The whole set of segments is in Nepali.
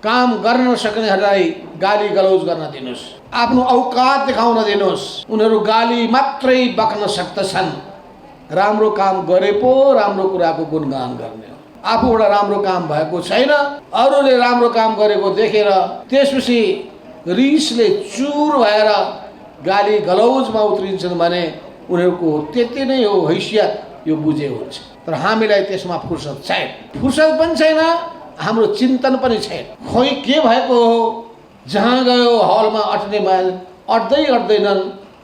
काम गर्न नसक्नेहरूलाई गाली गलौज गर्न दिनुहोस्, आफ्नो औकात देखाउन दिनुहोस्। उनीहरू गाली मात्रै बक्न सक्दछन्। राम्रो काम गरे पो राम्रो कुराको गुणगान गर्ने हो। आफूबाट राम्रो काम भएको छैन, अरूले राम्रो काम गरेको देखेर त्यसपछि रिसले चुर भएर गाली गलौजमा उत्रिन्छन् भने उनीहरूको त्यति नै हो हैसियत, यो बुझे हुन्छ। तर हामीलाई त्यसमा फुर्सद छैन, फुर्सद पनि छैन, हाम्रो चिन्तन पनि छैन। खोइ के भएको हो, जहाँ गयो हलमा अट्ने अट्दैनन्,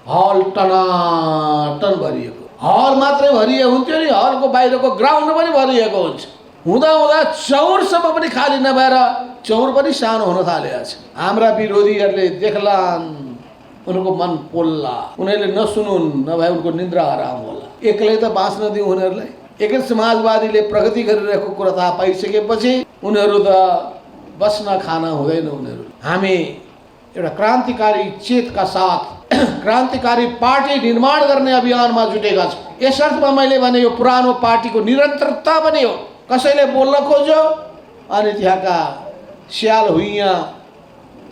हल टनाटन भरिएको। हल मात्रै भरिएको हुन्थ्यो नि, हलको बाहिरको ग्राउन्ड पनि भरिएको हुन्छ। हुँदा हुँदा चौरसम्म पनि खाली नभएर चौर पनि सानो हुन थालेको छ। हाम्रा विरोधीहरूले देख्लान्, उनको मन पोल्ला, उनीहरूले नसुनुन्, नभए उनको निन्द्रा हराम होला। एक्लै त बाँच्न दिउँ उनीहरूलाई। एकै समाजवादीले प्रगति गरिरहेको कुरा थाहा पाइसकेपछि उनीहरू त बस्न खान हुँदैन उनीहरू। हामी एउटा क्रान्तिकारी चेतका साथ क्रान्तिकारी पार्टी निर्माण गर्ने अभियानमा जुटेका छौँ। यस अर्थमा मैले भने यो पुरानो पार्टीको निरन्तरता पनि हो। कसैले बोल्न खोज्यो अनि त्यहाँका स्याल हुइया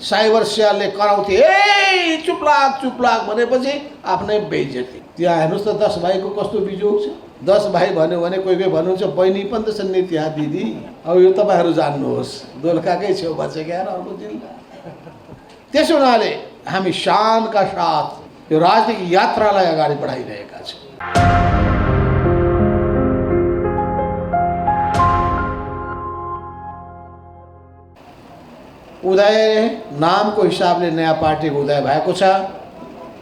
साइबर स्यालले कराउँथे, ए चुपलाक भनेपछि आफ्नै बेइज्जती। त्यहाँ हेर्नुहोस् त 10 भाइको कस्तो बिजोग छ। 10 भाइ भन्यो भने कोही भन्नुहुन्छ बहिनी पनि त छन् नि त्यहाँ दिदी। अब यो तपाईँहरू जान्नुहोस्, दोलखाकै छेउमा छ क्या अर्को जिल्ला। त्यसो हुनाले हामी शानका साथ यो राजनीतिक यात्रालाई अगाडि बढाइरहेका छौँ। उदय नामको हिसाबले नयाँ पार्टीको उदय भएको छ,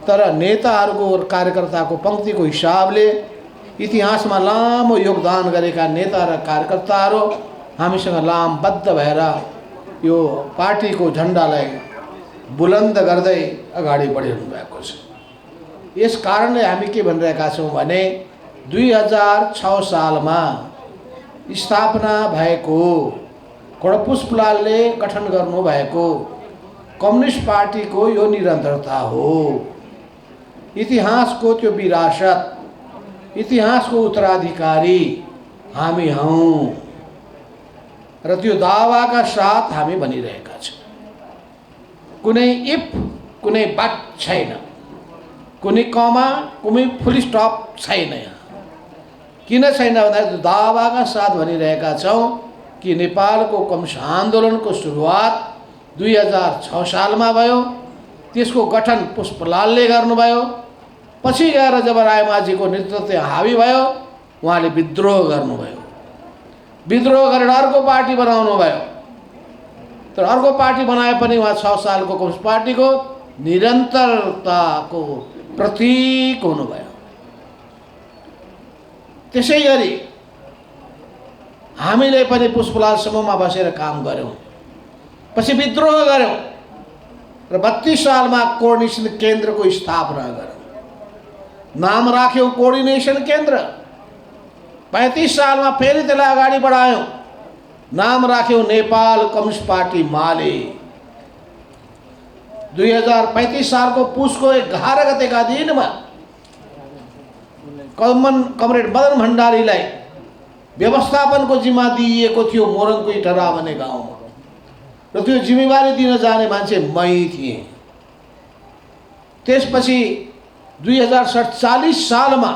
तर नेताहरूको कार्यकर्ताको पङ्क्तिको हिसाबले इतिहासमा लामो योगदान गरेका नेता र कार्यकर्ताहरू हामीसँग लामबद्ध भएर यो पार्टीको झन्डालाई बुलन्द गर्दै अगाडि बढिरहनु भएको छ। यस कारणले हामी के भनिरहेका छौँ भने 2006 सालमा स्थापना भएको गणपुष्पलालले गठन गर्नुभएको कम्युनिस्ट पार्टीको यो निरन्तरता हो। इतिहासको त्यो विरासत, इतिहासको उत्तराधिकारी हामी हौँ र त्यो दावाका साथ हामी भनिरहेका छौँ। कुनै इफ कुनै बट छैन, कुनै कमा कुनै फुल स्टप छैन। किन छैन भन्दा दावाका साथ भनिरहेका छौँ कि नेपालको कम्युनिस्ट आन्दोलनको सुरुवात 2006 सालमा भयो। त्यसको गठन पुष्पलालले गर्नुभयो। पछि गएर जब रायमाझीको नेतृत्व हावी भयो, उहाँले विद्रोह गर्नुभयो। विद्रोह गरेर अर्को पार्टी बनाउनु भयो। तर अर्को पार्टी बनाए पनि उहाँ 6 सालको कम्युनिस्ट पार्टीको निरन्तरताको प्रतीक हुनुभयो। त्यसै गरी हामीले पनि पुष्पलाल समूहमा बसेर काम गऱ्यौँ, पछि विद्रोह गऱ्यौँ र 32 सालमा कोअर्डिनेसन केन्द्रको स्थापना गऱ्यौँ। नाम राख्यौँ कोअर्डिनेसन केन्द्र। 35 सालमा फेरि त्यसलाई अगाडि बढायौँ, नाम राख्यौँ नेपाल कम्युनिस्ट पार्टी माले। 2035 सालको पुसको 11 गतेका दिनमा कमरेड मदन भण्डारीलाई व्यवस्थापनको जिम्मा दिइएको थियो मोरङको इटरा भन्ने गाउँमा, र त्यो जिम्मेवारी दिन जाने मान्छे मै थिएँ। त्यसपछि 2047 सालमा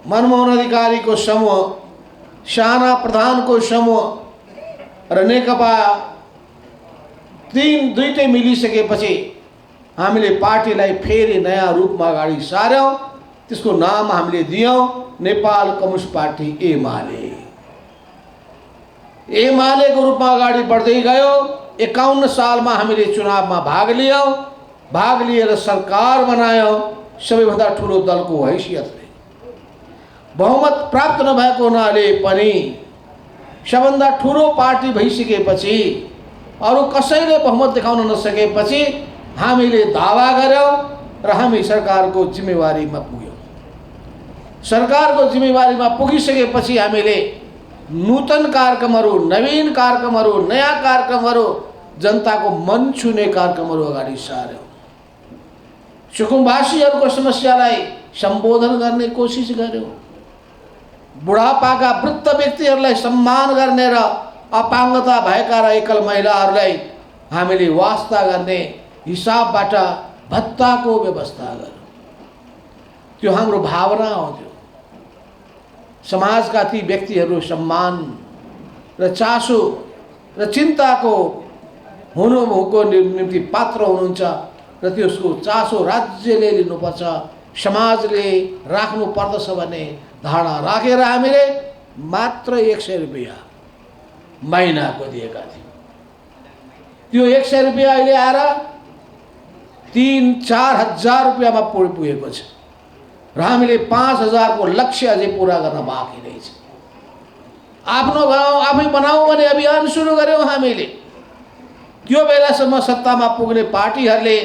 मनमोहन अधिकारीको समूह, शाहना प्रधानको समूह र नेकपा दुईटै मिलिसकेपछि हामीले पार्टीलाई फेरि नयाँ रूपमा अगाडि सार्यौँ। त्यसको नाम हामीले दियौँ नेपाल कम्युनिस्ट पार्टी एमाले। एमालेको रूपमा अगाडि बढ्दै गयो। 51 सालमा हामीले चुनावमा भाग लियौँ, भाग लिएर सरकार बनायौँ सबैभन्दा ठुलो दलको हैसियतले। बहुमत प्राप्त नभएको हुनाले पनि सबभन्दा ठुलो पार्टी भइसकेपछि, अरू कसैले बहुमत देखाउन नसकेपछि हामीले दावा गऱ्यौँ र हामी सरकारको जिम्मेवारीमा पुग्यौँ। सरकारको जिम्मेवारीमा पुगिसकेपछि हामीले नूतन कार्यक्रमहरू, नवीन कार्यक्रमहरू, नयाँ कार्यक्रमहरू, जनताको मन छुने कार्यक्रमहरू अगाडि सार्यौँ। सुकुम्बासीहरूको समस्यालाई सम्बोधन गर्ने कोसिस गर्यौँ। बुढापाका वृद्ध व्यक्तिहरूलाई सम्मान गर्ने र अपाङ्गता भएका र एकल महिलाहरूलाई हामीले वास्ता गर्ने हिसाबबाट भत्ताको व्यवस्था गर्यो। त्यो हाम्रो भावना हो। त्यो समाजका ती व्यक्तिहरू सम्मान र चासो र चिन्ताको हुनुको निम्ति पात्र हुनुहुन्छ र त्यसको चासो राज्यले लिनुपर्छ, समाजले राख्नु पर्दछ भन्ने धारणा राखेर हामीले मात्र 100 रुपैयाँ महिनाको दिएका थियौँ। त्यो 100 रुपैयाँ अहिले आएर 3-4 हजार रुपैयाँमा पुगेको छ र हामीले 5,000 को लक्ष्य अझै पूरा गर्न बाँकी नै छ। आफ्नो गाउँ आफै बनाऊ भन्ने अभियान सुरु गर्यौँ हामीले। त्यो बेलासम्म सत्तामा पुग्ने पार्टीहरूले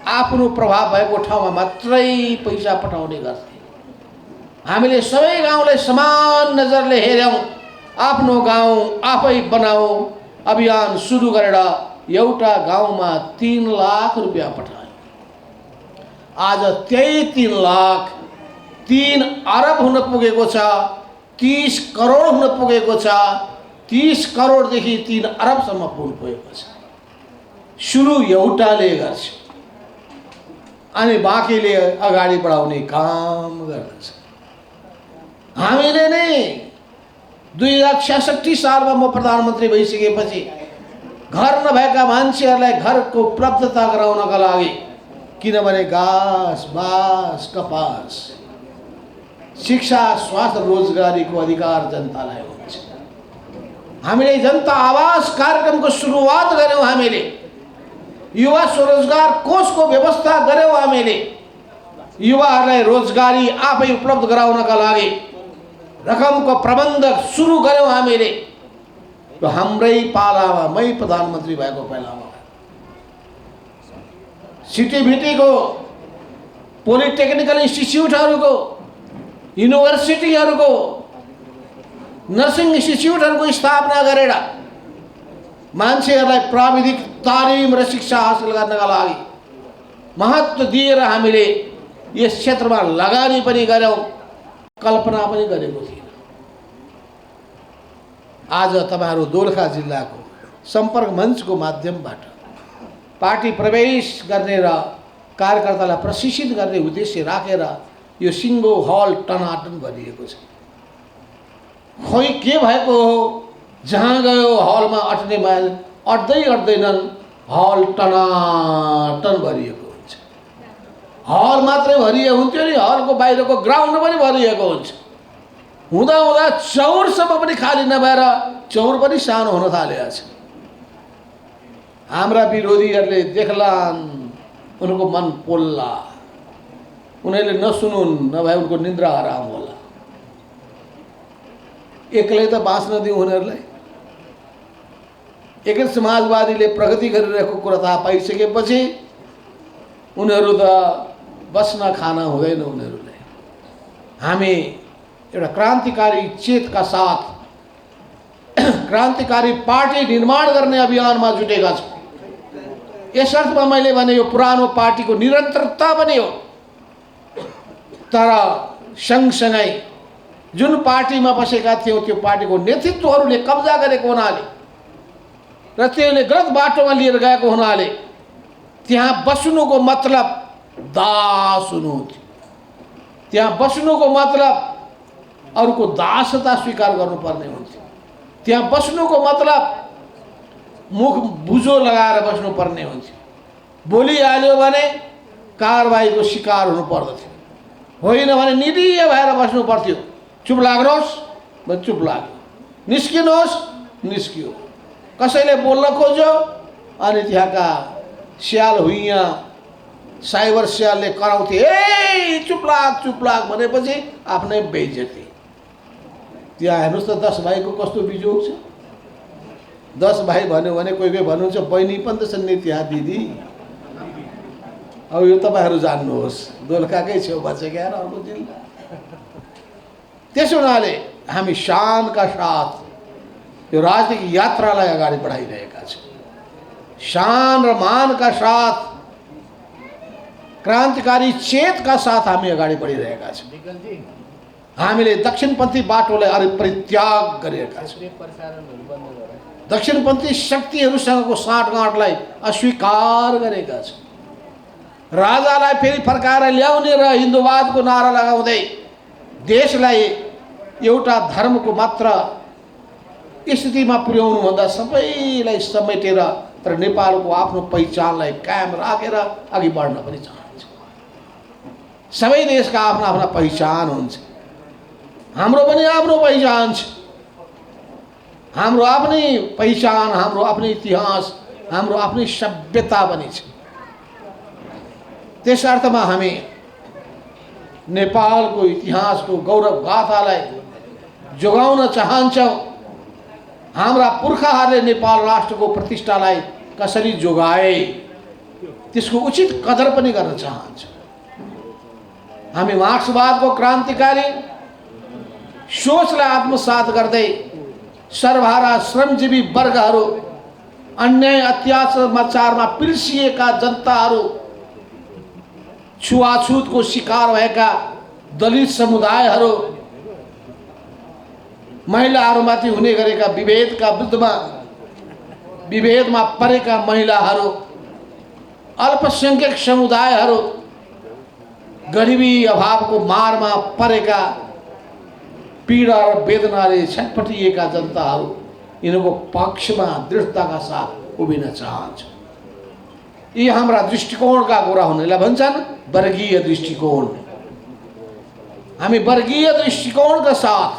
आफ्नो प्रभाव भएको ठाउँमा मात्रै पैसा पठाउने गर्थे। हामीले सबै गाउँलाई समान नजरले हेर्यौँ, आफ्नो गाउँ आफै बनाऊ अभियान सुरु गरेर एउटा गाउँमा 3 लाख रुपैयाँ पठायौँ। आज त्यही 3 लाख 3 अरब हुन पुगेको छ, 30 करोड हुन पुगेको छ, 30 करोडदेखि 3 अरबसम्म पुगेको छ। सुरु एउटाले गर्छ अनि बाँकीले अगाडि बढाउने काम गर्दछ। हामीले नै 2066 सालमा म प्रधानमन्त्री भइसकेपछि घर नभएका मान्छेहरूलाई घरको उपलब्धता गराउनका लागि, किनभने घाँस बाँस कपास शिक्षा स्वास्थ्य रोजगारीको अधिकार जनतालाई हुन्छ। हामीले जनता आवास कार्यक्रमको सुरुवात गर्यौँ। हामीले युवा स्वरोजगार कोषको व्यवस्था गर्यौँ। हामीले युवाहरूलाई रोजगारी आफै उपलब्ध गराउनका लागि रकमको प्रबन्ध सुरु गर्यौँ। हामीले त्यो हाम्रै पालामा, मै प्रधानमन्त्री भएको बेलामा सिटिभिटीको, पोलिटेक्निकल इन्स्टिच्युटहरूको, युनिभर्सिटीहरूको, नर्सिङ इन्स्टिच्युटहरूको स्थापना गरेर मान्छेहरूलाई प्राविधिक तालिम र शिक्षा हासिल गर्नका लागि महत्त्व दिएर हामीले यस क्षेत्रमा लगानी पनि गर्यौँ, कल्पना पनि गरेको थिएन। आज तपाईहरु दोलखा जिल्लाको सम्पर्क मञ्चको माध्यमबाट पार्टी प्रवेश गर्ने र कार्यकर्तालाई प्रशिक्षित गर्ने उद्देश्य राखेर यो सिङ्गो हल टनाटन गरिएको छ। खोइ के भएको हो, जहाँ गयो हलमा अट्ने मान्छे अट्दैनन्, हल टनाटन भरिएको हुन्छ। हल मात्रै भरिएको हुन्थ्यो नि, हलको बाहिरको ग्राउन्ड पनि भरिएको हुन्छ। हुँदा हुँदा चौरसम्म पनि खाली नभएर चौर पनि सानो हुन थालेको छ। हाम्रा विरोधीहरूले देख्लान्, उनको मन पोल्ला, उनीहरूले नसुनुन्, नभए उनको निद्रा हराम होला। एक्लै त बाँच्न दिउँ उनीहरूलाई। एकै समाजवादीले प्रगति गरिरहेको कुरा थाहा पाइसकेपछि उनीहरू त बस्न खान हुँदैन उनीहरूलाई। हामी एउटा क्रान्तिकारी चेतका साथ क्रान्तिकारी पार्टी निर्माण गर्ने अभियानमा जुटेका छौँ। यस अर्थमा मैले भने यो पुरानो पार्टीको निरन्तरता पनि हो, तर सँगसँगै जुन पार्टीमा बसेका थियौँ त्यो पार्टीको नेतृत्वहरूले कब्जा गरेको हुनाले र त्यसले गलत बाटोमा लिएर गएको हुनाले त्यहाँ बस्नुको मतलब दास हुनु थियो। त्यहाँ बस्नुको मतलब अरूको दासता स्वीकार गर्नुपर्ने हुन्थ्यो। त्यहाँ बस्नुको मतलब मुख बुझो लगाएर बस्नुपर्ने हुन्थ्यो। बोलिहाल्यो भने कारबाहीको शिकार हुनु पर्दथ्यो, होइन भने निरीह भएर बस्नु पर्थ्यो। चुप लाग्नुहोस् भने चुप लाग्यो, निस्किनुहोस् निस्कियो। कसैले बोल्न खोज्यो अनि त्यहाँका स्याल हुइया साइबर स्यालले कराउँथे, ए चुप लाग भनेपछि आफ्नै बेइज्जती। त्यहाँ हेर्नुहोस् त 10 भाइको कस्तो बिजोग छ। 10 भाइ भन्यो भने कोही कोही भन्नुहुन्छ बहिनी पनि त छन् नि त्यहाँ दिदी। अब यो तपाईहरु जान्नुहोस्, दोलखाकै छेउमा छ क्या अर्को जिल्ला। त्यसो हुनाले हामी शानका साथ यो राजनीतिक यात्रालाई अगाडि बढाइरहेका छौँ। शान र मानका साथ, क्रान्तिकारी चेतका साथ हामी अगाडि बढिरहेका छौँ। हामीले दक्षिणपन्थी बाटोलाई परित्याग गरेका छौँ। दक्षिणपन्थी शक्तिहरूसँगको साँठगाँठलाई अस्वीकार गरेका छन्। राजालाई फेरि फर्काएर ल्याउने र हिन्दूवादको नारा लगाउँदै देशलाई एउटा धर्मको मात्र स्थितिमा पुर्याउनुभन्दा सबैलाई समेटेर तर नेपालको आफ्नो पहिचानलाई कायम राखेर अघि बढ्न पनि चाहन्छ। सबै देशका आफ्ना आफ्ना पहिचान हुन्छ, हाम्रो पनि आफ्नो पहिचान छ। हाम्रो आफ्नै पहिचान, हाम्रो आफ्नै इतिहास, हाम्रो आफ्नै सभ्यता पनि छ। त्यस अर्थमा हामी नेपालको इतिहासको गौरव गाथालाई जोगाउन चाहन्छौँ। हाम्रा पुर्खाहरूले नेपाल राष्ट्रको प्रतिष्ठालाई कसरी जोगाए त्यसको उचित कदर पनि गर्न चाहन्छौँ। हामी मार्क्सवादको क्रान्तिकारी सोचलाई आत्मसात गर्दै सर्वहारा श्रमजीवी वर्गहरू, अन्याय अत्याचारमा पिल्सिएका जनताहरू, छुवाछुतको शिकार भएका दलित समुदायहरू, महिलाहरूमाथि हुने गरेका विभेदमा परेका महिलाहरू, अल्पसंख्यक समुदायहरू, गरिबी अभावको मारमा परेका पीडा र वेदनाले छटपटिएका जनताहरू, यिनीहरूको पक्षमा दृढताका साथ उभिन चाहन्छ। यी हाम्रा दृष्टिकोणका कुरा हुनेलाई भन्छन् वर्गीय दृष्टिकोण। हामी वर्गीय दृष्टिकोणका साथ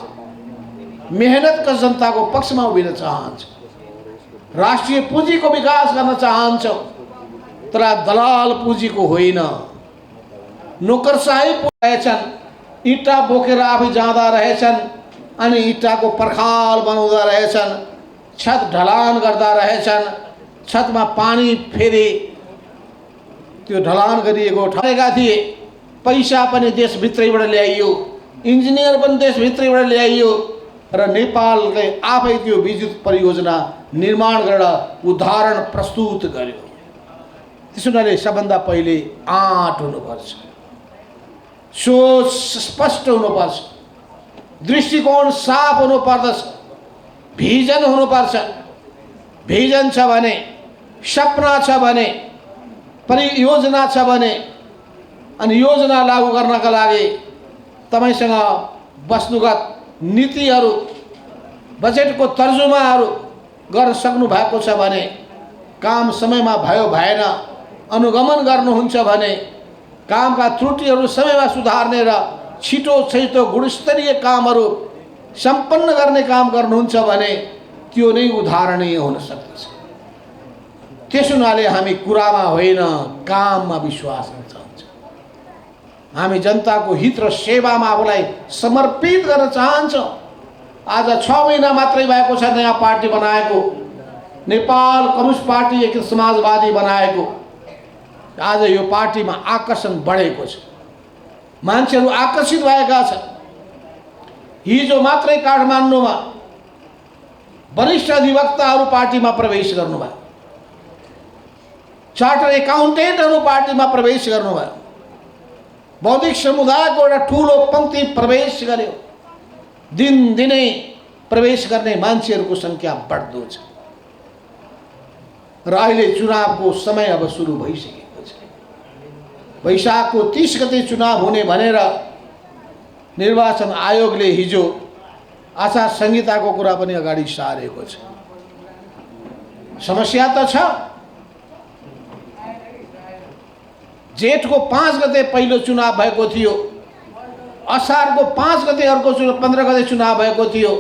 मेहनतका जनताको पक्षमा उभिन चाहन्छ। राष्ट्रिय पुँजीको विकास गर्न चाहन्छौँ, तर दलाल पुँजीको होइन। नोकरशाही रहेछन्, इँटा बोकेर आफै जाँदा रहेछन्, अनि इँटाको पर्खाल बनाउँदा रहेछन्, छत ढलान गर्दा रहेछन्, छतमा पानी फेरि त्यो ढलान गरिएको ठानेका थिए। पैसा पनि देशभित्रैबाट ल्याइयो, इन्जिनियर पनि देशभित्रैबाट ल्याइयो र नेपालले आफै त्यो विद्युत परियोजना निर्माण गरेर उदाहरण प्रस्तुत गर्यो। त्यसो हुनाले सबभन्दा पहिले आँट हुनुपर्छ, सोच स्पष्ट हुनुपर्छ, दृष्टिकोण साफ हुनुपर्दछ, भिजन हुनुपर्छ। भिजन छ भने, सपना छ भने, परियोजना छ भने, अनि योजना लागू गर्नका लागि तपाईसँग वस्तुगत नीतिहरू, बजेटको तर्जुमाहरू गर्न सक्नु भएको छ भने, काम समयमा भयो भएन अनुगमन गर्नुहुन्छ भने, कामका त्रुटिहरू समयमा सुधार्ने र छिटो गुणस्तरीय कामहरू सम्पन्न गर्ने काम गर्नुहुन्छ भने त्यो नै उदाहरणीय हुन सक्दछ। त्यसो हुनाले हामी कुरामा होइन काममा विश्वास गर्न चाहन्छौँ। हामी जनताको हित र सेवामा आफूलाई समर्पित गर्न चाहन्छौँ। आज 6 महिना मात्रै भएको छ नयाँ पार्टी बनाएको, नेपाल कम्युनिस्ट पार्टी एक समाजवादी बनाएको। आज यो पार्टीमा आकर्षण बढेको छ, मान्छेहरू आकर्षित भएका छन्। हिजो मात्रै काठमाडौँमा वरिष्ठ अधिवक्ताहरू पार्टीमा प्रवेश गर्नुभयो, चार्टर एकाउन्टेन्टहरू पार्टीमा प्रवेश गर्नुभयो, बौद्धिक समुदायको एउटा ठुलो पंक्ति प्रवेश गर्यो। दिनदिनै प्रवेश गर्ने मान्छेहरूको संख्या बढ्दो छ र अहिले चुनावको समय अब सुरु भइसकेको छ। वैशाखको 30 गते चुनाव हुने भनेर निर्वाचन आयोगले हिजो आचार संहिताको कुरा पनि अगाडि सारेको छ। समस्या त छ। जेठको 5 गते पहिलो चुनाव भएको थियो, असारको 5 गते अर्को चुनाव, 15 गते चुनाव भएको थियो,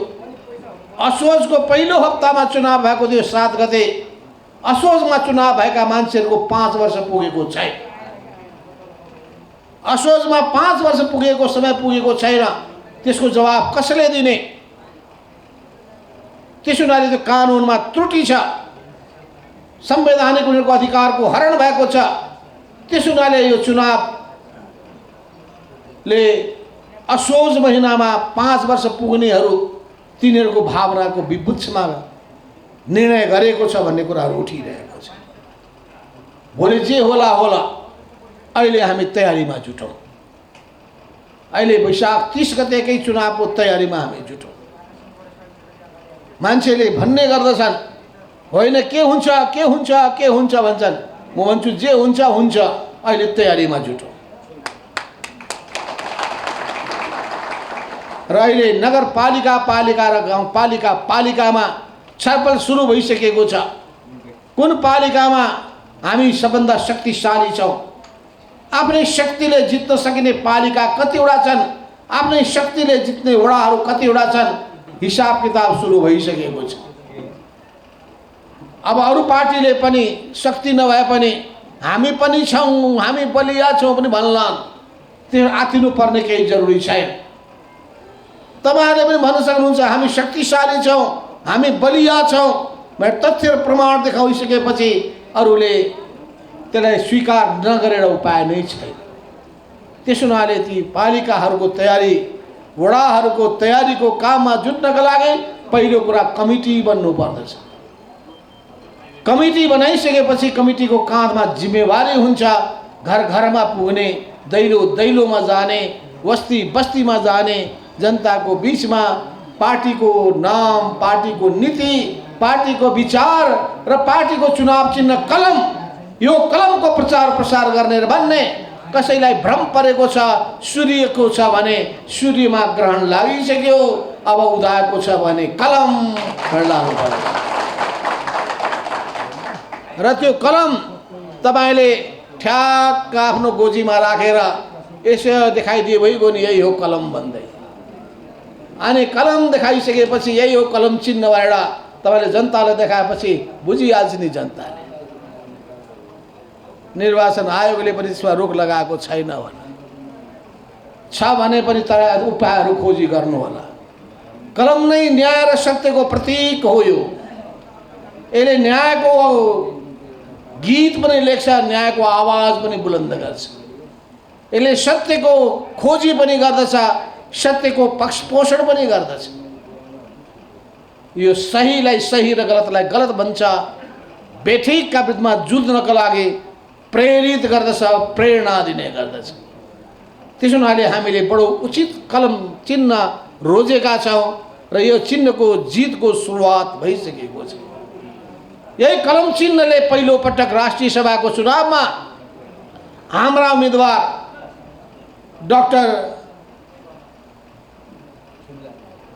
असोजको पहिलो हप्तामा चुनाव भएको थियो 7 गते। असोजमा चुनाव भएका मान्छेहरूको 5 वर्ष पुगेको छैन। असोजमा 5 वर्ष पुगेको समय पुगेको छैन, त्यसको जवाब कसले दिने? त्यसो हुनाले त्यो कानुनमा त्रुटि छ, संवैधानिक उनीहरूको अधिकारको हरण भएको छ। त्यसो हुनाले यो चुनावले असोज महिनामा 5 वर्ष पुग्नेहरू तिनीहरूको भावनाको विभुत्समा निर्णय गरेको छ भन्ने कुराहरू उठिरहेको छ। भोलि जे होला होला, अहिले हामी तयारीमा जुटौँ। अहिले वैशाख 30 गतेकै चुनावको तयारीमा हामी जुटौँ। मान्छेले भन्ने गर्दछन् होइन के हुन्छ के हुन्छ के हुन्छ भन्छन्। म भन्छु जे हुन्छ हुन्छ, अहिले तयारीमा जुटो। र अहिले नगरपालिका पालिका र गाउँपालिका पालिकामा छलफल सुरु भइसकेको छ। कुन पालिकामा हामी सबभन्दा शक्तिशाली छौँ, आफ्नै शक्तिले जित्न सकिने पालिका कतिवटा छन्, आफ्नै शक्तिले जित्ने वडाहरू कतिवटा छन्, हिसाब किताब सुरु भइसकेको छ। अब अरू पार्टीले पनि शक्ति नभए पनि हामी पनि छौँ, हामी बलिया छौँ पनि भन्लान्, त्यो आत्तिनु पर्ने केही जरुरी छैन। तपाईहरुले पनि भन्न सक्नुहुन्छ हामी शक्तिशाली छौँ, हामी बलिया छौँ, भने तथ्य र प्रमाण देखाइसकेपछि अरूले त्यसलाई स्वीकार नगरेर उपाय नै छैन। त्यसो हुनाले ती पालिकाहरूको तयारी, वडाहरूको तयारीको काममा जुट्नका लागि पहिलो कुरा कमिटी बन्नु पर्दछ। कमिटी बनाइसकेपछि कमिटीको काँधमा जिम्मेवारी हुन्छ। घर घरमा पुग्ने, दैलो दैलोमा जाने, बस्ती बस्तीमा जाने, जनताको बीचमा पार्टीको नाम, पार्टीको नीति, पार्टीको विचार र पार्टीको चुनाव चिन्ह कलम, यो कलमको प्रचार प्रसार गर्ने र भन्ने। कसैलाई भ्रम परेको छ सूर्यको छ भने सूर्यमा ग्रहण लागिसक्यो, अब उदाएको छ भने कलम लाग्नु पर्यो। र त्यो कलम तपाईले ठ्याक्क आफ्नो गोजीमा राखेर यसो देखाइदिए भइगयो नि, यही हो कलम भन्दै। अनि कलम देखाइसकेपछि यही हो कलम चिन्ह भएर तपाईले जनतालाई देखाएपछि बुझिहाल्छ नि जनताले। निर्वाचन आयोगले पनि त्यसमा रोक लगाएको छैन भने पनि तर उपायहरू खोजी गर्नु होला। कलम नै न्याय र सत्यको प्रतीक हो। यसले न्यायको गीत पनि लेख्छ, न्यायको आवाज पनि बुलन्द गर्छ। यसले सत्यको खोजी पनि गर्दछ, सत्यको पक्षपोषण पनि गर्दछ। यो सहीलाई सही र गलतलाई गलत भन्छ, बेठिकका विरुद्धमा जुझ्नका लागि प्रेरित गर्दछ, प्रेरणा दिने गर्दछ। त्यसो हुनाले हामीले बडो उचित कलम चिन्ह रोजेका छौँ र यो चिन्हको जितको सुरुवात भइसकेको छ। यही कलम चिन्हले पहिलो पटक राष्ट्रिय सभाको चुनावमा हाम्रा उम्मेदवार डाक्टर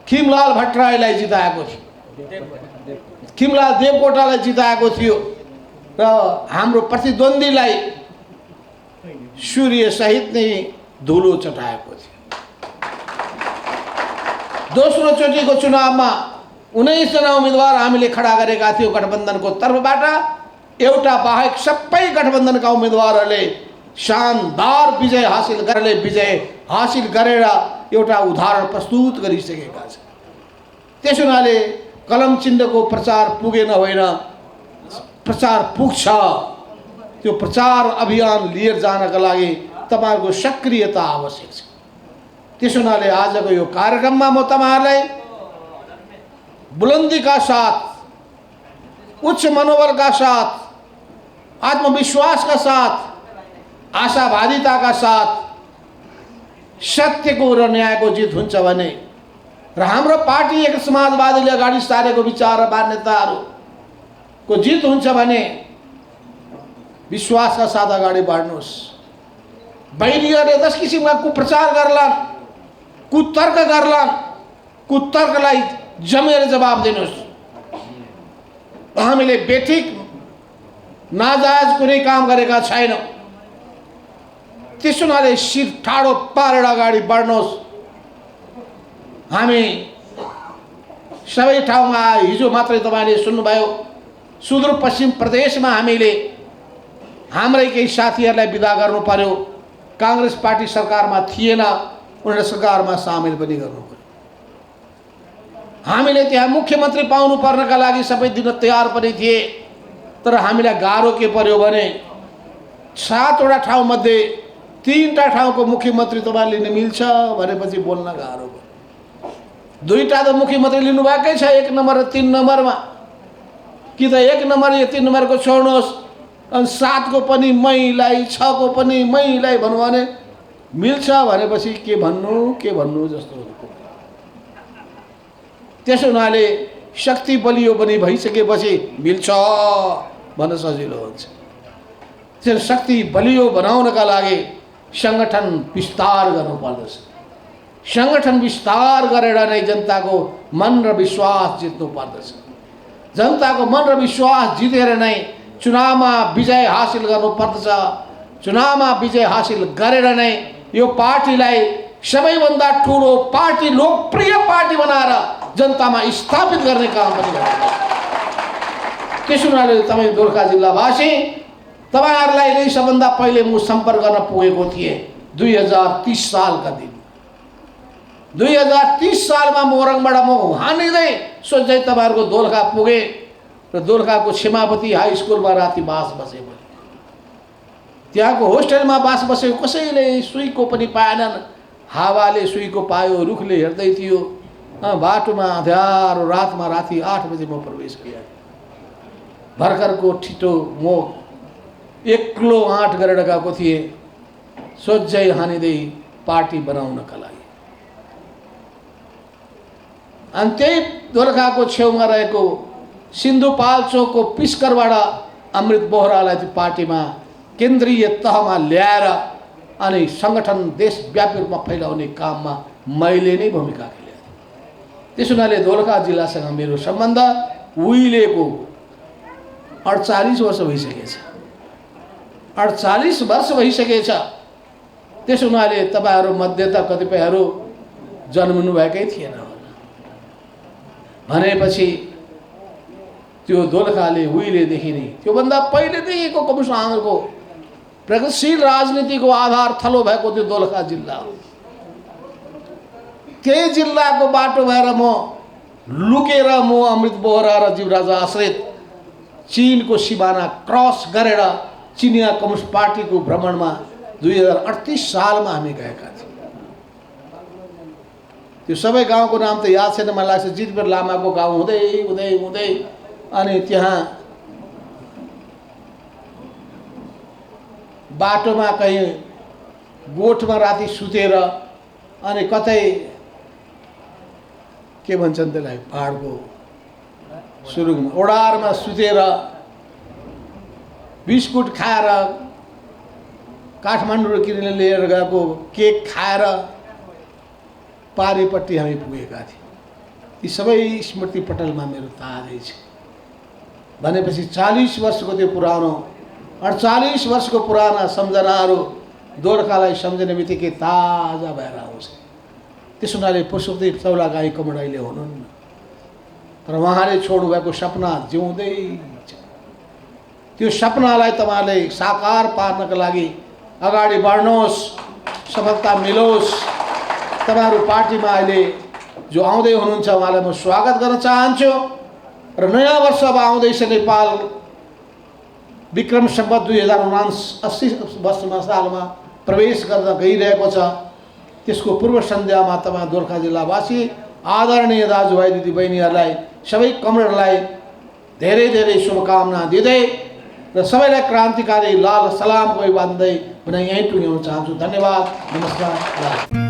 खिमलाल भट्टराईलाई जिताएको थियो, खिमलाल देवकोटालाई जिताएको थियो र हाम्रो प्रतिद्वन्दीलाई सूर्य सहित नै धुलो चटाएको थियो। दोस्रो चोटिको चुनावमा 19 जना उम्मेदवार हामीले खडा गरेका थियौँ गठबन्धनको तर्फबाट। एउटा बाहेक सबै गठबन्धनका उम्मेदवारहरूले शानदार विजय हासिल गरेर एउटा उदाहरण प्रस्तुत गरिसकेका छन्। त्यसो हुनाले कलम चिन्हको प्रचार पुगेन होइन, प्रचार पुग्छ। त्यो प्रचार अभियान लिएर जानका लागि तपाईहरुको सक्रियता आवश्यक छ। त्यसो हुनाले आजको यो कार्यक्रममा म तपाईहरुलाई बुलन्दीका साथ, उच्च मनोबलका साथ, आत्मविश्वासका साथ, आशावादिताका साथ सत्यको र न्यायको जित हुन्छ भने र हाम्रो पार्टी एक समाजवादीले अगाडि सारेको विचार र मान्यताहरूको जित हुन्छ भने विश्वासका साथ अगाडि बढ्नुहोस्। बैरीहरूले 10 किसिमका कुप्रचार गर्लान्, कुतर्क गर्लान्, कुतर्कलाई जमेर जवाब दिनुहोस्। हामीले बेठिक नाजायज कुनै काम गरेका छैनौँ। त्यसो हुनाले शिर ठाडो पारेर अगाडि बढ्नुहोस्। हामी सबै ठाउँमा हिजो मात्रै तपाईले सुन्नुभयो, सुदूरपश्चिम प्रदेशमा हामीले हाम्रै केही साथीहरूलाई विदा गर्नु पर्यो। कांग्रेस पार्टी सरकारमा थिएन, उनीहरूले सरकारमा सामेल पनि गर्नु पर्यो। हामीले त्यहाँ मुख्यमन्त्री पाउनु पर्नका लागि सबै दिन तयार पनि थिए, तर हामीलाई गाह्रो के पर्यो भने 7 वटा ठाउँ मध्ये 3टा ठाउँको मुख्यमन्त्री तपाईले लिन मिल्छ भनेपछि बोल्न गाह्रो भयो। 2टा त मुख्यमन्त्री लिनुभएकै छ, 1 नम्बर र 3 नम्बरमा। कि त 1 नम्बर या 3 नम्बरको छोड्नुहोस्, अनि 7 को पनि मैलाई, 6 को पनि मैलाई भन्नु भने मिल्छ भनेपछि के भन्नु जस्तो हो। त्यसो हुनाले शक्ति बलियो पनि भइसकेपछि मिल्छ भन्न सजिलो हुन्छ। त्यसैले शक्ति बलियो बनाउनका लागि सङ्गठन विस्तार गर्नुपर्दछ। सङ्गठन विस्तार गरेर नै जनताको मन र विश्वास जित्नु पर्दछ। जनताको मन र विश्वास जितेर नै चुनावमा विजय हासिल गर्नुपर्दछ। चुनावमा विजय हासिल गरेर नै यो पार्टीलाई सबैभन्दा ठुलो पार्टी, लोकप्रिय पार्टी बनाएर जनतामा स्थापित गर्ने काम पनि गर्नुपर्छ। त्यसो हुनाले तपाईँ गोर्खा जिल्लावासी, तपाईँहरूलाई नै सबभन्दा पहिले म सम्पर्क गर्न पुगेको थिएँ 2030 सालका दिन। 2030 सालमा मोरङबाट म हानिँदै सोच्दै तपाईँहरूको दोलखा पुगेँ र दोलखाको सीमावती हाई स्कुलमा राति बास बसेँ। त्यहाँको होस्टेलमा बास बसेको कसैले सुईको पनि पाएनन्। हावाले सुईको पायो, रुखले हेर्दै थियो। बाटोमा अँध्यारो रातमा राति 8 बजे म प्रवेश गरेँ। भर्खरको छिटो म एक्लो आँट गरेर गएको थिएँ सोझै हानिँदै पार्टी बनाउनका लागि। अनि त्यही दोलखाको छेउमा रहेको सिन्धुपाल्चोकको पिस्करबाट अमृत बोहरालाई त्यो पार्टीमा केन्द्रीय तहमा ल्याएर अनि सङ्गठन देशव्यापी रूपमा फैलाउने काममा मैले नै भूमिका खेलेँ। त्यसो हुनाले दोलखा जिल्लासँग मेरो सम्बन्ध उहिलेको 48 वर्ष भइसकेछ। 48 वर्ष भइसकेछ। त्यसो हुनाले तपाईँहरू मध्ये त कतिपयहरू जन्मनु भएकै थिएन भनेपछि त्यो दोलखाले उहिलेदेखि नै, त्योभन्दा पहिलेदेखिको कम्युनिस्ट आन्दोलनको प्रगतिशील राजनीतिको आधार थलो भएको त्यो दोलखा जिल्ला हो। त्यही जिल्लाको बाटो भएर म लुकेर म अमृत बोहरा र जीवराज आश्रित चीनको सिमाना क्रस गरेर चिनिया कम्युनिस्ट पार्टीको भ्रमणमा 2038 सालमा हामी गएका थियौँ। त्यो सबै गाउँको नाम त याद छैन, मलाई लाग्छ जितवीर लामाको गाउँ हुँदै हुँदै हुँदै अनि त्यहाँ बाटोमा कहीँ गोठमा राति सुतेर अनि कतै के भन्छन् त्यसलाई, पहाडको सुरुङमा ओडारमा सुतेर बिस्कुट खाएर काठमाडौँ किनेर लिएर गएको केक खाएर पारिपट्टि हामी पुगेका थियौँ। ती सबै स्मृति पटलमा मेरो ताजै छ। भनेपछि 40 वर्षको त्यो पुरानो 48 वर्षको पुराना सम्झनाहरू दोलखालाई सम्झने बित्तिकै ताजा भएर आउँछ। त्यसो हुनाले पुष्पदेव चौलागाई कमडैले हुनुहुन्न, तर उहाँले छोड्नु भएको सपना जिउँदै छ। त्यो सपनालाई तपाईँले साकार पार्नका लागि अगाडि बढ्नुहोस्, सफलता मिलोस्। तपाईँहरू पार्टीमा अहिले जो आउँदै हुनुहुन्छ उहाँलाई म स्वागत गर्न चाहन्छु र नयाँ वर्ष अब आउँदैछ। नेपाल विक्रम सम्वत 2079 सालमा प्रवेश गर्न गइरहेको छ। त्यसको पूर्व सन्ध्यामा तपाईँ दोलखा जिल्लावासी आदरणीय दाजुभाइ दिदीबहिनीहरूलाई सबै कमरेडलाई धेरै धेरै शुभकामना दिँदै र सबैलाई क्रान्तिकारी लाल सलामको बाँध्दै म यहीँ टुङ्ग्याउन चाहन्छु। धन्यवाद, नमस्कार।